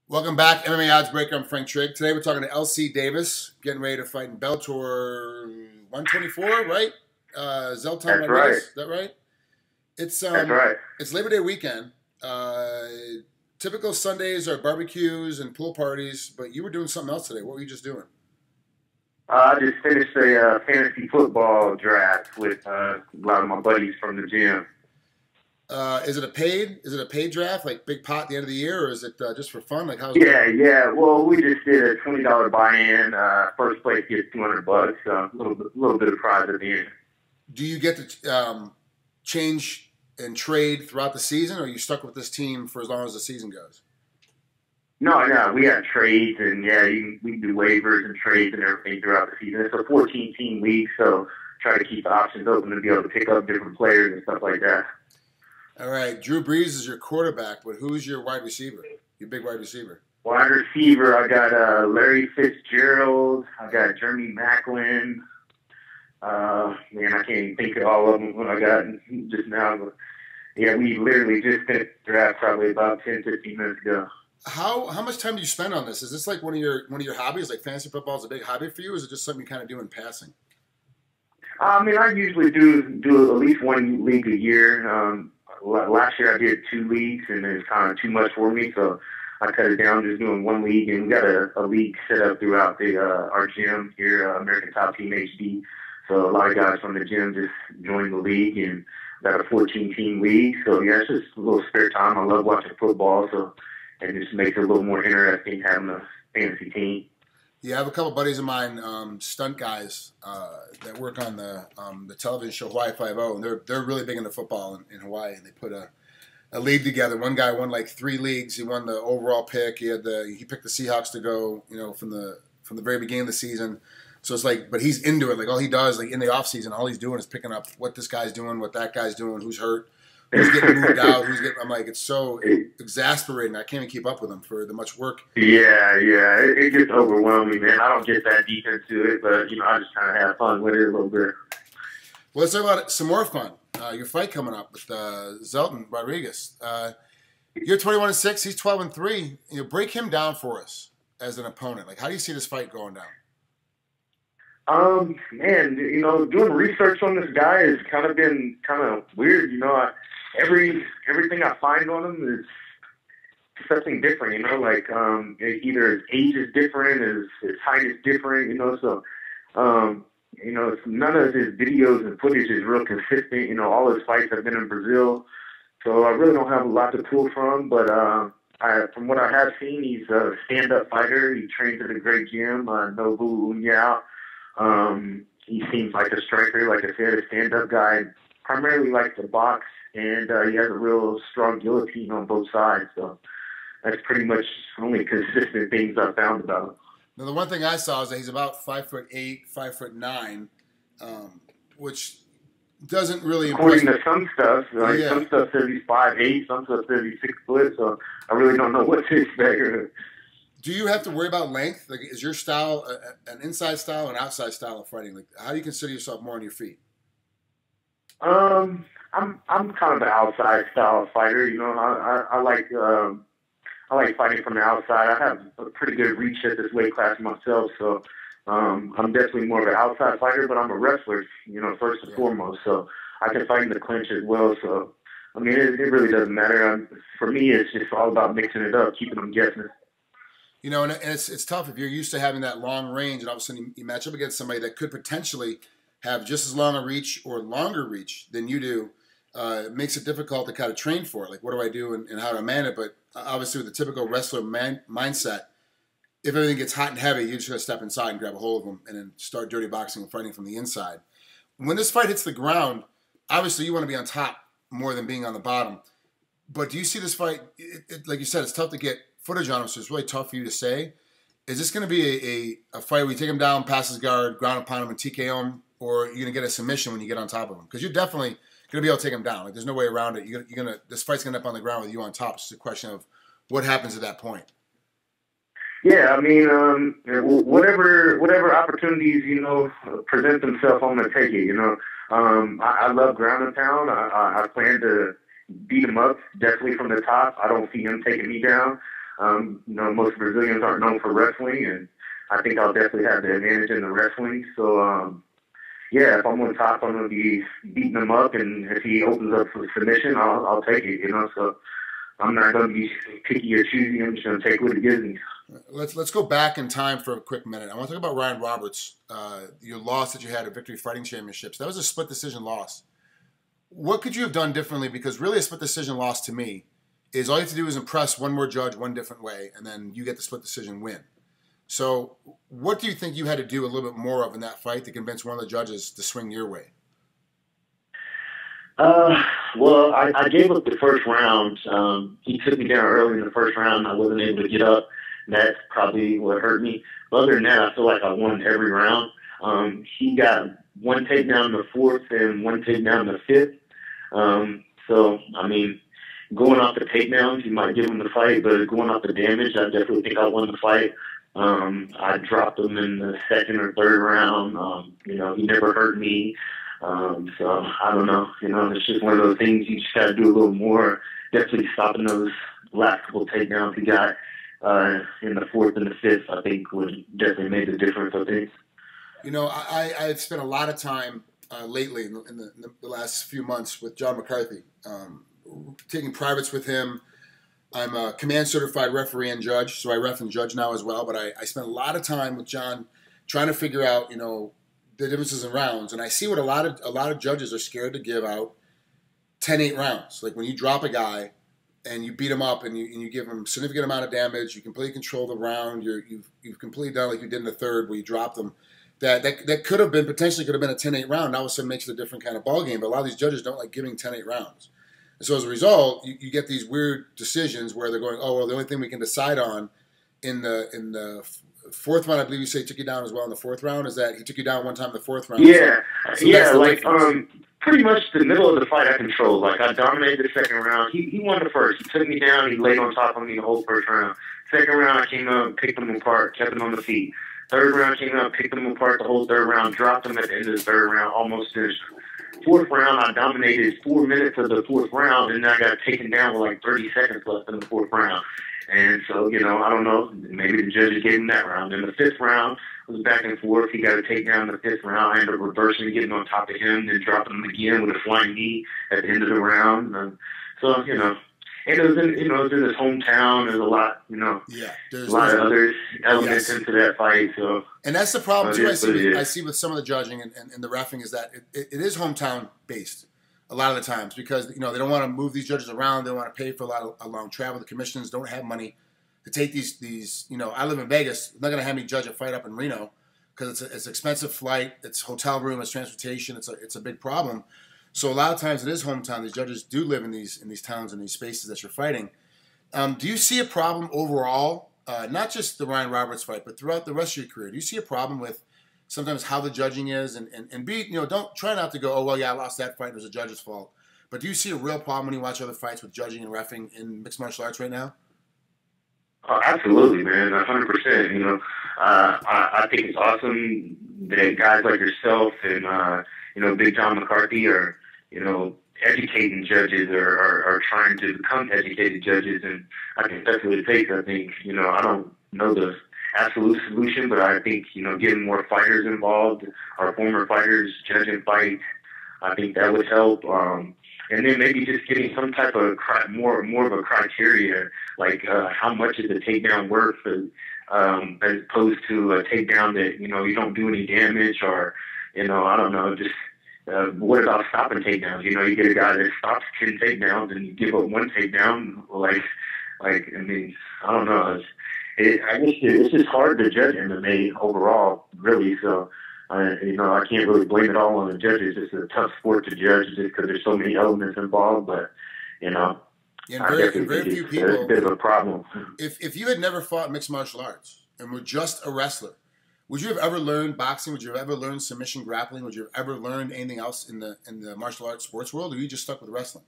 Welcome back, MMAOddsBreaker. I'm Frank Trigg. Today we're talking to LC Davis, getting ready to fight in Bellator 124, right? Zeilton That's Rodrigues, right. is that right? It's That's right. it's Labor Day weekend. Typical Sundays are barbecues and pool parties, but you were doing something else today. What were you just doing? I just finished a fantasy football draft with a lot of my buddies from the gym. Is it a paid draft, like big pot at the end of the year, or is it just for fun? Like how's Yeah. Well, we just did a $20 buy-in. First place gets $200. A little bit of prize at the end. Do you get to change and trade throughout the season, or are you stuck with this team for as long as the season goes? No, we have trades, and we can do waivers and trades and everything throughout the season. It's a 14-team league, so try to keep the options open to be able to pick up different players and stuff like that. All right, Drew Brees is your quarterback, but who's your wide receiver? Your big wide receiver. Wide receiver, I got Larry Fitzgerald. I got Jeremy Macklin. I can't even think of all of them when I got just now. But yeah, we literally just finished the draft probably about 10, 15 minutes ago. How much time do you spend on this? Is this like one of your hobbies? Like fantasy football is a big hobby for you, or is it just something you kind of do in passing? I usually do at least one league a year. Last year I did 2 leagues, and it was kind of too much for me, so I cut it down just doing 1 league. And we got a league set up throughout our gym here, American Top Team HD. So a lot of guys from the gym just joined the league, and got a 14-team league. So yeah, it's just a little spare time. I love watching football, so it just makes it a little more interesting having a fantasy team. Yeah, I have a couple buddies of mine, stunt guys that work on the television show Hawaii Five-0, and they're really big into football in Hawaii, and they put a league together. One guy won like 3 leagues. He won the overall pick. He picked the Seahawks to go, from the very beginning of the season. So it's like, but he's into it. Like all he does, like in the off season, all he's doing is picking up what this guy's doing, what that guy's doing, who's hurt, who's getting moved out, I'm like, it's so exasperating. I can't even keep up with him for the much work. Yeah. It gets overwhelming, man. I don't get that deep into it, but I just kind of have fun with it a little bit. Well, let's talk about some more fun. Your fight coming up with Zeilton Rodrigues. You're 21-6. He's 12-3. Break him down for us as an opponent. Like, how do you see this fight going down? Man, doing research on this guy has kind of been kind of weird. Everything I find on him is something different. Like either his age is different, his height is different. So none of his videos and footage is real consistent. All his fights have been in Brazil, so I really don't have a lot to pull from. But from what I have seen, he's a stand-up fighter. He trains at a great gym, Nobu Unyao. He seems like a striker, like I said, a stand-up guy. Primarily likes to box, and he has a real strong guillotine on both sides. So that's pretty much only consistent things I've found about him. Now, the one thing I saw is that he's about 5'8", 5'9", which doesn't really impress According to some stuff, some stuff says he's 5'8", some stuff says he's 6 foot. So I really don't know what to expect. Do you have to worry about length? Like, is your style an inside style, an outside style of fighting? Like, how do you consider yourself more on your feet? I'm kind of an outside style fighter. I like fighting from the outside. I have a pretty good reach at this weight class myself, so I'm definitely more of an outside fighter. But I'm a wrestler, first and foremost. So I can fight in the clinch as well. So it really doesn't matter. For me, it's just all about mixing it up, keeping them guessing. And it's tough if you're used to having that long range, and all of a sudden you match up against somebody that could potentially have just as long a reach or longer reach than you do. It makes it difficult to kind of train for it. Like, what do I do and how to man it? But obviously, with the typical wrestler mindset, if everything gets hot and heavy, you're just going to step inside and grab a hold of them and then start dirty boxing and fighting from the inside. When this fight hits the ground, obviously you want to be on top more than being on the bottom. But do you see this fight, like you said, it's tough to get footage on him, so it's really tough for you to say. Is this going to be a fight where you take him down, pass his guard, ground upon him, and TKO him, or are you going to get a submission when you get on top of him? Because you're definitely going to be able to take him down. Like, there's no way around it. This fight's going to end up on the ground with you on top. It's just a question of what happens at that point. Yeah, whatever opportunities present themselves, I'm going to take it. I love ground and pound. I plan to beat him up definitely from the top. I don't see him taking me down. Most Brazilians aren't known for wrestling, and I think I'll definitely have the advantage in the wrestling. So, yeah, if I'm on top, I'm going to be beating him up, and if he opens up for submission, I'll take it, So I'm not going to be picky or choosy. I'm just going to take what it gives me. Let's go back in time for a quick minute. I want to talk about Ryan Roberts, your loss that you had at Victory Fighting Championships. That was a split decision loss. What could you have done differently? Because really a split decision loss to me is all you have to do is impress one more judge one different way, and then you get the split decision win. So what do you think you had to do a little bit more of in that fight to convince one of the judges to swing your way? Well, I gave up the first round. He took me down early in the first round. I wasn't able to get up. That's probably what hurt me. But other than that, I feel like I won every round. He got one takedown in the fourth and one takedown in the fifth. So, I mean, going off the takedowns, you might give him the fight, but going off the damage, I definitely think I won the fight. I dropped him in the second or third round. He never hurt me. So I don't know. It's just one of those things you just got to do a little more. Definitely stopping those last couple takedowns he got in the fourth and the fifth, I think, would definitely make the difference, I think. I've spent a lot of time lately in the last few months with John McCarthy, taking privates with him. I'm a command certified referee and judge, so I ref and judge now as well. But I spent a lot of time with John trying to figure out, the differences in rounds. And I see what a lot of judges are scared to give out 10-8 rounds. Like when you drop a guy and you beat him up and you give him a significant amount of damage, you completely control the round. You've completely done like you did in the third where you dropped them. That could have been potentially could have been a 10-8 round. Now all of a sudden makes it a different kind of ball game. But a lot of these judges don't like giving 10-8 rounds. And so as a result, you get these weird decisions where they're going, oh well, the only thing we can decide on in the fourth round, I believe you say he took you down as well in the fourth round. Is that he took you down one time in the fourth round? Yeah, pretty much the middle of the fight I controlled. Like I dominated the second round. He won the first. He took me down. He laid on top of me the whole first round. Second round, I came up, picked him apart, kept him on the feet. Third round, came up, picked him apart the whole third round, dropped him at the end of the third round, almost finished. Fourth round, I dominated 4 minutes of the fourth round, and then I got taken down with like 30 seconds left in the fourth round. And so, I don't know, maybe the judges gave him that round. In the fifth round, it was back and forth. He got a takedown in the fifth round. I ended up reversing, getting on top of him, then dropping him again with a flying knee at the end of the round. And so, and it was in, it was in his hometown. There's a lot, a lot of other elements into that fight. So, and that's the problem too. I see with some of the judging and the reffing is that it is hometown based a lot of the times because they don't want to move these judges around. They don't want to pay for a long travel. The commissions don't have money to take these. I live in Vegas. They're not going to have me judge a fight up in Reno because it's an expensive flight. It's hotel room. It's transportation. It's a big problem. So a lot of times it is hometown. These judges do live in these towns and these spaces that you're fighting. Do you see a problem overall, not just the Ryan Roberts fight, but throughout the rest of your career? Do you see a problem with sometimes how the judging is and be, don't try not to go, oh, well, yeah, I lost that fight. It was a judge's fault. But do you see a real problem when you watch other fights with judging and reffing in mixed martial arts right now? Oh, absolutely, man, 100%. I think it's awesome that guys like yourself and, Big John McCarthy are, educating judges or are trying to become educated judges. And I think that's what it takes. I think, I don't know the absolute solution, but I think, getting more fighters involved, our former fighters judging fights, I think that would help. And then maybe just getting some type of more of a criteria, like how much is the takedown worth as opposed to a takedown that, you don't do any damage or, I don't know, just what about stopping takedowns? You get a guy that stops 10 takedowns and you give up one takedown. I don't know. I guess it's just hard to judge MMA overall, really. So, I can't really blame it all on the judges. It's a tough sport to judge just because there's so many elements involved. But, very few people. It's a bit of a problem. If you had never fought mixed martial arts and were just a wrestler, would you have ever learned boxing? Would you have ever learned submission grappling? Would you have ever learned anything else in the martial arts sports world, or are you just stuck with wrestling?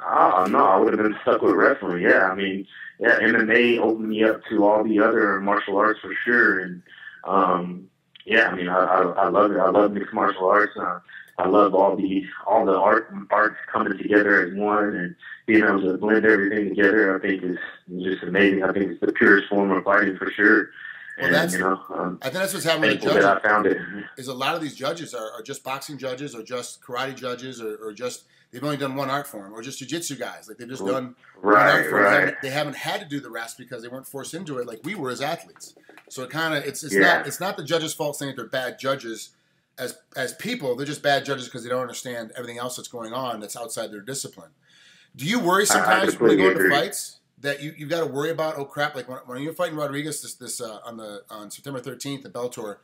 Oh, no, I would have been stuck with wrestling, yeah. MMA opened me up to all the other martial arts for sure. And, I love it. I love mixed martial arts. I love all the arts coming together as one and being able to blend everything together. I think is just amazing. I think it's the purest form of fighting for sure. Well, And, I think that's what's happening with the judges. I found it. Is a lot of these judges are just boxing judges, or just karate judges, or just they've only done one art form, or just jiu-jitsu guys. Like they've just done one art form. They haven't had to do the rest because they weren't forced into it like we were as athletes. So it kind of it's not the judges' fault saying that they're bad judges as people. They're just bad judges because they don't understand everything else that's going on that's outside their discipline. Do you worry sometimes when you go into fights that you've got to worry about, oh crap, like when you're fighting Rodrigues on September 13th at Bellator,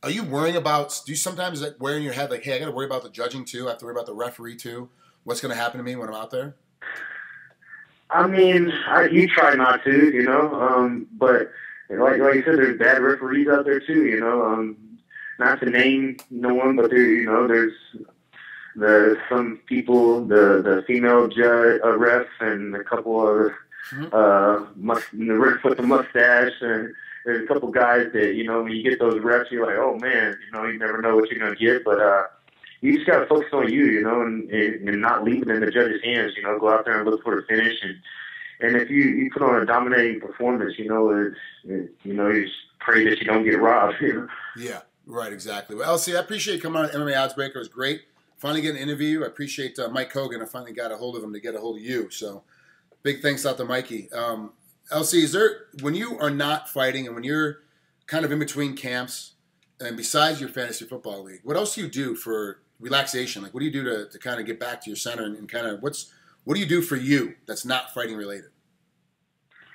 are you worrying about, do you sometimes like wear in your head like, hey, I got to worry about the judging too, I have to worry about the referee too, what's going to happen to me when I'm out there? I mean, you try not to, but like you said, there's bad referees out there too, not to name no one, but there's some people, the female judge, refs, and a couple of with the mustache, and there's a couple guys that when you get those refs, you're like, oh man, you never know what you're gonna get, but you just gotta focus on you, and not leave it in the judge's hands. Go out there and look for the finish, and if you put on a dominating performance, you just pray that you don't get robbed. Yeah, right, exactly. Well, LC, I appreciate you coming on MMA Oddsbreaker. It was great. Finally get an interview. I appreciate Mike Hogan. I finally got a hold of him to get a hold of you. So big thanks out to Mikey. LC, is there, when you are not fighting and when you're kind of in between camps and besides your fantasy football league, what else do you do for relaxation? Like what do you do to kind of get back to your center and kind of what do you do for you that's not fighting related?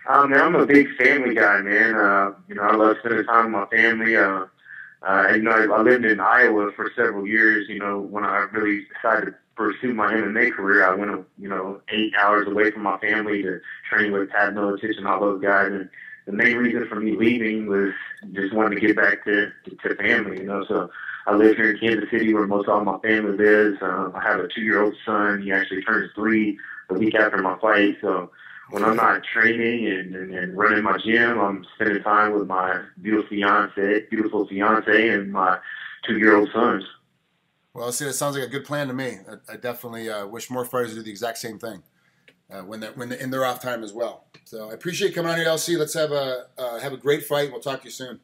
Man, I'm a big family guy, man. I love spending time with my family. I lived in Iowa for several years. When I really decided to pursue my MMA career, I went, 8 hours away from my family to train with Pat Miletich and all those guys. And the main reason for me leaving was just wanting to get back to family, So I live here in Kansas City where most of my family lives. I have a 2-year-old son. He actually turns 3 the week after my fight. So when I'm not training and running my gym, I'm spending time with my beautiful fiance, and my 2-year-old sons. Well, see, that sounds like a good plan to me. I definitely wish more fighters would do the exact same thing when they're in their off time as well. So I appreciate you coming on here, LC. Let's have a great fight. We'll talk to you soon.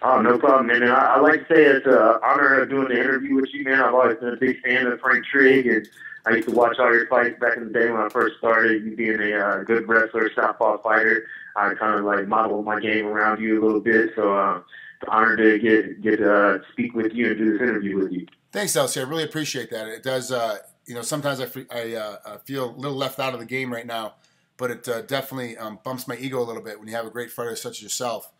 Oh, no problem, man. And I like to say it's an honor doing the interview with you, man. I've always been a big fan of Frank Trigg, and I used to watch all your fights back in the day when I first started. You being a good wrestler, southpaw fighter, I kind of like modeled my game around you a little bit. So it's an honor to get to speak with you and do this interview with you. Thanks, LC. I really appreciate that. It does. Sometimes I feel a little left out of the game right now, but it definitely bumps my ego a little bit when you have a great fighter such as yourself.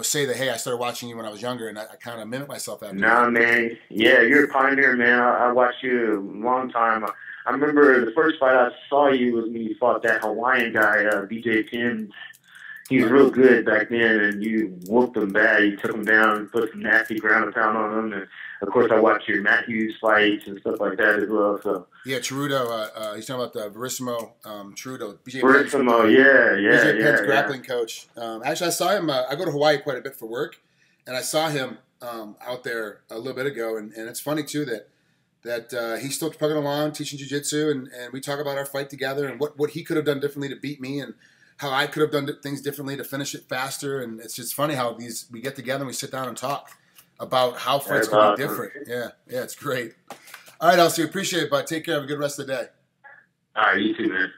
Say that, hey, I started watching you when I was younger, and I kind of mimic myself after that. Man. Yeah, you're a pioneer, man. I watched you a long time. I remember the first fight I saw you was when you fought that Hawaiian guy, BJ Penn. He was real good back then, and you whooped him bad. You took him down and put some nasty ground and pound on him. And, of course, I watched your Matthews fights and stuff like that as well. So yeah, Cerudo. He's talking about Verissimo Cerudo. Verissimo, BJ Penn's grappling coach. Actually, I saw him. I go to Hawaii quite a bit for work, and I saw him out there a little bit ago. And it's funny, too, that he's still plugging along, teaching jiu-jitsu, and we talk about our fight together and what he could have done differently to beat me and how I could have done things differently to finish it faster. And it's just funny how we get together and we sit down and talk about how fights can be different. Yeah, it's great. All right, Elsie, appreciate it, bud. Take care. Have a good rest of the day. All right, you too, man.